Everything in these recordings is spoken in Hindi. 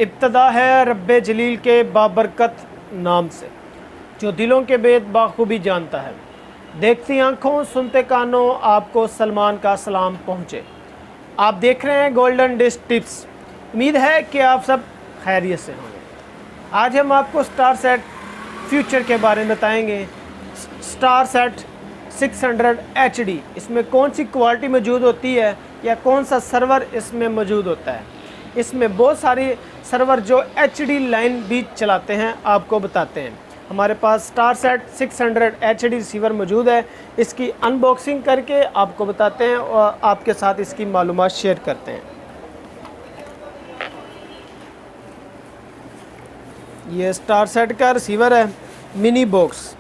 इब्तदा है रब्बे जलील के बाबरकत नाम से, जो दिलों के भेद बाखूबी जानता है। देखती आंखों सुनते कानों आपको सलमान का सलाम पहुँचे। आप देख रहे हैं गोल्डन डिश टिप्स। उम्मीद है कि आप सब खैरियत से होंगे। आज हम आपको स्टार सेट फ्यूचर के बारे में बताएंगे। स्टार सेट 600 HD, इसमें कौन सी क्वालिटी मौजूद होती है या कौन सा सर्वर इसमें मौजूद होता है। इसमें बहुत सारी सर्वर जो HD लाइन भी चलाते हैं आपको बताते हैं। हमारे पास स्टार सेट 600 HD रिसीवर मौजूद है। इसकी अनबॉक्सिंग करके आपको बताते हैं और आपके साथ इसकी मालूमात शेयर करते हैं। ये स्टार सेट का रिसीवर है, मिनी बॉक्स।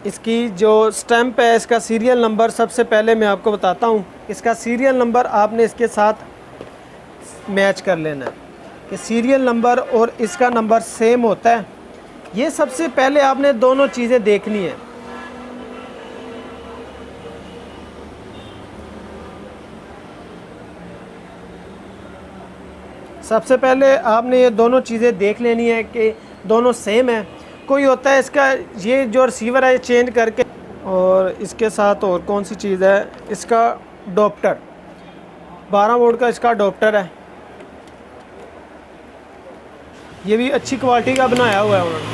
इसकी जो स्टैम्प है, इसका सीरियल नंबर सबसे पहले मैं आपको बताता हूँ। इसका सीरियल नंबर आपने इसके साथ मैच कर लेना है कि सीरियल नंबर और इसका नंबर सेम होता है। ये सबसे पहले आपने दोनों चीज़ें देखनी है। सबसे पहले आपने ये दोनों चीज़ें देख लेनी है कि दोनों सेम है। कोई होता है इसका ये जो रिसीवर है चेंज करके, और इसके साथ और कौन सी चीज़ है, इसका अडोप्टर 12 वोल्ट का इसका अडोप्टर है। ये भी अच्छी क्वालिटी का बनाया हुआ है उन्होंने।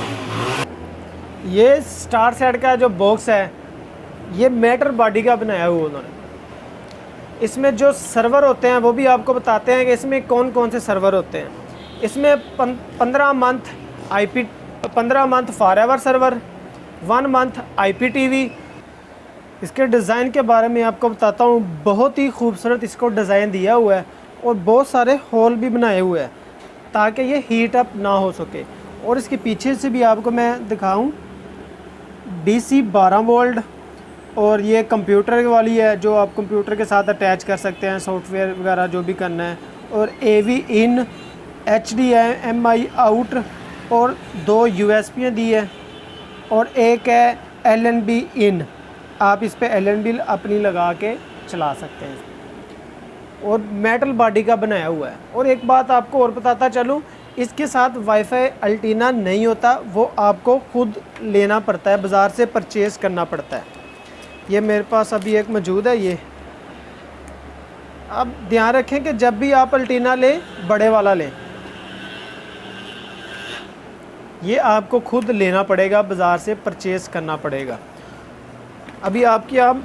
ये स्टार सेट का जो बॉक्स है ये मेटल बॉडी का बनाया हुआ उन्होंने। इसमें जो सर्वर होते हैं वो भी आपको बताते हैं कि इसमें कौन कौन से सर्वर होते हैं। इसमें 15 month forever server, 1 month IPTV। इसके डिज़ाइन के बारे में आपको बताता हूँ। बहुत ही खूबसूरत इसको डिज़ाइन दिया हुआ है और बहुत सारे होल भी बनाए हुए हैं ताकि ये हीट अप ना हो सके। और इसके पीछे से भी आपको मैं दिखाऊं, DC 12 वोल्ट, और ये कंप्यूटर वाली है जो आप कंप्यूटर के साथ अटैच कर सकते हैं, सॉफ्टवेयर वगैरह जो भी करना है। और AV इन, HDMI आउट, और 2 USB दी है, और एक है LNB इन। आप इस पे LNB अपनी लगा के चला सकते हैं। और मेटल बॉडी का बनाया हुआ है। और एक बात आपको और बताता चलूँ, इसके साथ वाईफाई अल्टीना नहीं होता, वो आपको खुद लेना पड़ता है, बाज़ार से परचेज़ करना पड़ता है। ये मेरे पास अभी एक मौजूद है। ये अब ध्यान रखें कि जब भी आप अल्टीना लें, बड़े वाला लें। ये आपको खुद लेना पड़ेगा, बाज़ार से परचेज़ करना पड़ेगा। अभी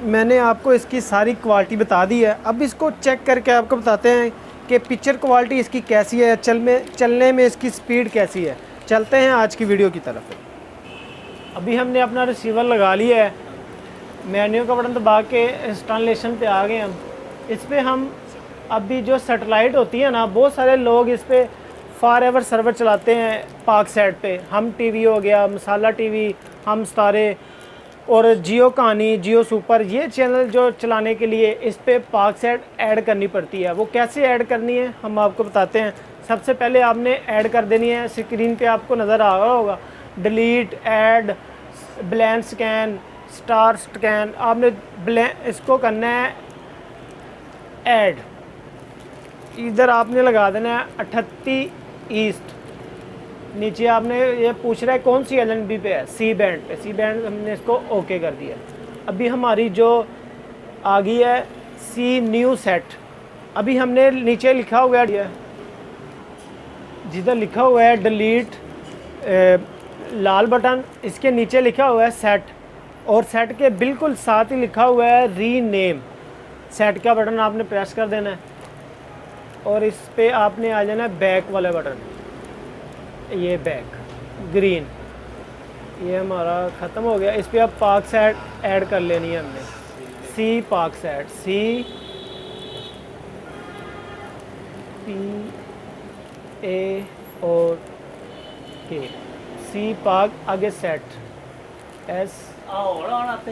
मैंने आपको इसकी सारी क्वालिटी बता दी है। अब इसको चेक करके आपको बताते हैं कि पिक्चर क्वालिटी इसकी कैसी है, चलने में इसकी स्पीड कैसी है। चलते हैं आज की वीडियो की तरफ। अभी हमने अपना रिसीवर लगा लिया है। मेन्यू का बटन दबा के इंस्टॉलेशन पे आ गए हम। इस पर हम अभी जो सेटेलाइट होती है ना, बहुत सारे लोग इस पर फॉरएवर सर्वर चलाते हैं। पाक सेट पे हम TV हो गया, मसाला TV, हम सितारे और जियो कहानी, जियो सुपर, ये चैनल जो चलाने के लिए इस पे पाक सेट ऐड करनी पड़ती है। वो कैसे ऐड करनी है हम आपको बताते हैं। सबसे पहले आपने ऐड कर देनी है, स्क्रीन पे आपको नज़र आ रहा होगा, delete, add, blank scan, star scan. आपने इसको करना है ऐड। इधर आपने लगा देना है 38 ईस्ट। नीचे आपने ये पूछ रहा है कौन सी LNB पे है, C बैंड पे। C बैंड हमने इसको ओके कर दिया। अभी हमारी जो आ गई है C न्यू सेट। अभी हमने नीचे लिखा हुआ है, जिधर लिखा हुआ है डिलीट लाल बटन, इसके नीचे लिखा हुआ है सेट, और सेट के बिल्कुल साथ ही लिखा हुआ है रीनेम। सेट का बटन आपने प्रेस कर देना है और इस पे आपने आ जाना है बैक वाले बटन। ये बैक ग्रीन, ये हमारा ख़त्म हो गया। इस पे अब पाक सेट ऐड कर लेनी है हमने। C पाक सेट, CPA और K, C पाक आगे सेट, SAT,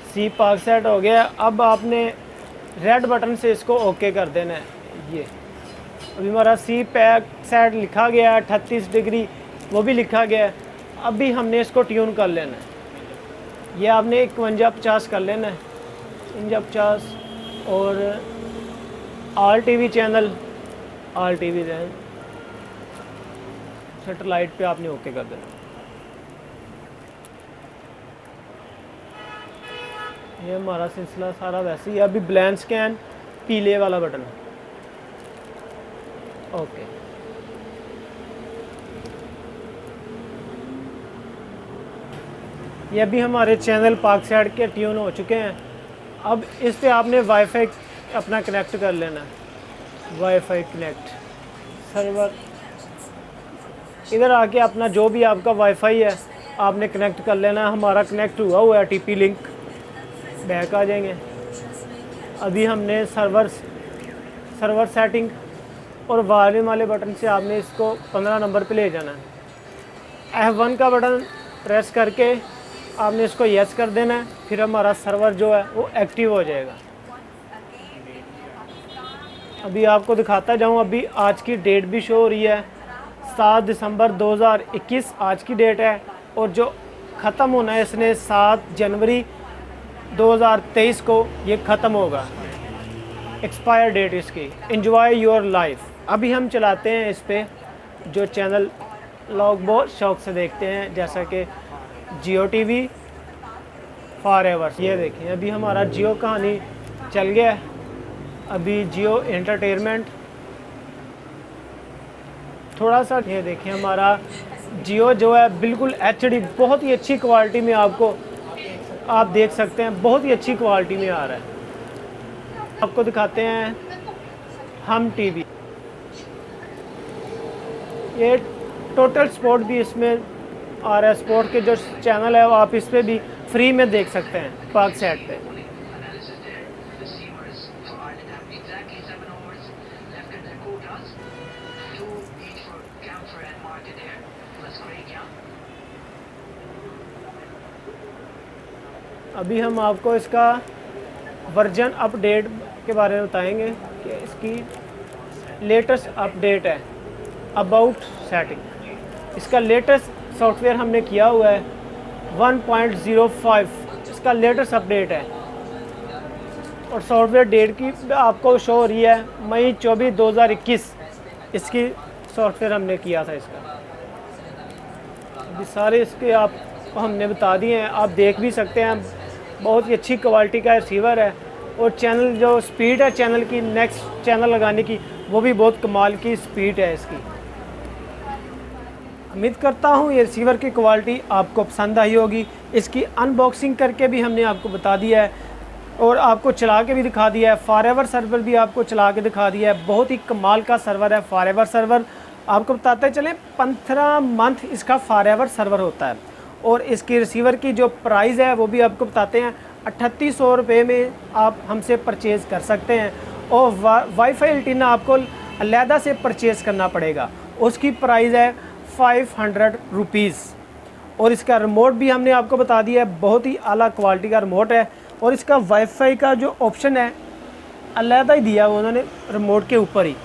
C पाक सेट हो गया। अब आपने रेड बटन से इसको ओके कर देना है। ये अभी हमारा C पैक सेट लिखा गया है, 38 डिग्री वो भी लिखा गया है। अभी हमने इसको ट्यून कर लेना है। ये आपने 51-50 कर लेना है। इंजा 50 और आल टीवी चैनल, आल टीवी रैन सेटेलाइट पे आपने ओके कर देना। ये हमारा सिलसिला सारा वैसे ही। अभी ब्लैंक स्कैन, पीले वाला बटन, ओके। ये अभी हमारे चैनल पाकसाइड के ट्यून हो चुके हैं। अब इस पे आपने वाईफाई अपना कनेक्ट कर लेना है। वाईफाई कनेक्ट सर्वर, इधर आके अपना जो भी आपका वाईफाई है आपने कनेक्ट कर लेना है। हमारा कनेक्ट हुआ है टीपी लिंक। बैक आ जाएंगे। अभी हमने सर्वर सेटिंग और वॉल्यूम वाले बटन से आपने इसको 15 नंबर पे ले जाना है। F1 का बटन प्रेस करके आपने इसको यस कर देना है। फिर हमारा सर्वर जो है वो एक्टिव हो जाएगा। अभी आपको दिखाता जाऊँ, अभी आज की डेट भी शो हो रही है। 7 दिसंबर 2021 आज की डेट है। और जो ख़त्म होना है इसने 7 जनवरी 2023 को ये ख़त्म होगा, एक्सपायर डेट इसकी। Enjoy your life. अभी हम चलाते हैं इस पे जो चैनल लोग बहुत शौक़ से देखते हैं, जैसा कि जियो टीवी फॉरएवर। ये देखिए अभी हमारा जियो कहानी चल गया है। अभी जियो एंटरटेनमेंट थोड़ा सा, ये देखिए हमारा जियो जो है बिल्कुल HD, बहुत ही अच्छी क्वालिटी में आपको आप देख सकते हैं, बहुत ही अच्छी क्वालिटी में आ रहा है। आपको दिखाते हैं हम टीवी। ये टोटल स्पोर्ट भी इसमें आ रहा है। स्पोर्ट के जो चैनल है वो आप इस पे भी फ्री में देख सकते हैं पाकसाइड पे। अभी हम आपको इसका वर्जन अपडेट के बारे में बताएंगे कि इसकी लेटेस्ट अपडेट है अबाउट सेटिंग। इसका लेटेस्ट सॉफ्टवेयर हमने किया हुआ है 1.05, इसका लेटेस्ट अपडेट है। और सॉफ्टवेयर डेट की आपको शो हो रही है मई 24, 2021 इसकी सॉफ्टवेयर हमने किया था इसका। अभी सारे इसके आपको हमने बता दिए हैं, आप देख भी सकते हैं। बहुत ही अच्छी क्वालिटी का रिसीवर है। और चैनल जो स्पीड है चैनल की, नेक्स्ट चैनल लगाने की, वो भी बहुत कमाल की स्पीड है इसकी। उम्मीद करता हूँ ये रिसीवर की क्वालिटी आपको पसंद आई होगी। इसकी अनबॉक्सिंग करके भी हमने आपको बता दिया है और आपको चला के भी दिखा दिया है। फॉरएवर सर्वर भी आपको चला के दिखा दिया है। बहुत ही कमाल का सर्वर है फॉरएवर सर्वर। आपको बताते चलें 15 मंथ इसका फॉरएवर सर्वर होता है। और इसकी रिसीवर की जो प्राइस है वो भी आपको बताते हैं। 3800 रुपये में आप हमसे परचेज़ कर सकते हैं। और वाईफाई एंटीना आपको अलहदा से परचेज़ करना पड़ेगा, उसकी प्राइस है 500 रुपीज़। और इसका रिमोट भी हमने आपको बता दिया है, बहुत ही आला क्वालिटी का रिमोट है। और इसका वाईफाई का जो ऑप्शन है अलहदा ही दिया है उन्होंने रिमोट के ऊपर ही।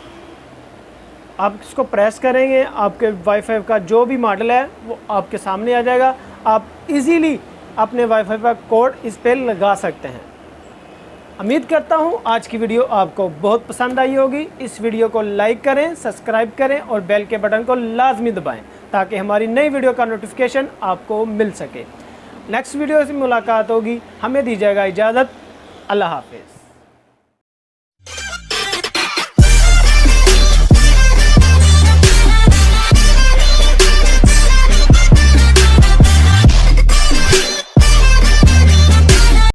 आप इसको प्रेस करेंगे, आपके वाईफाई का जो भी मॉडल है वो आपके सामने आ जाएगा। आप इजीली अपने वाईफाई का कोड इस पर लगा सकते हैं। उम्मीद करता हूँ आज की वीडियो आपको बहुत पसंद आई होगी। इस वीडियो को लाइक करें, सब्सक्राइब करें और बेल के बटन को लाजमी दबाएं ताकि हमारी नई वीडियो का नोटिफिकेशन आपको मिल सके। नेक्स्ट वीडियो से मुलाकात होगी। हमें दीजिएगा इजाज़त। अल्लाह हाफिज़।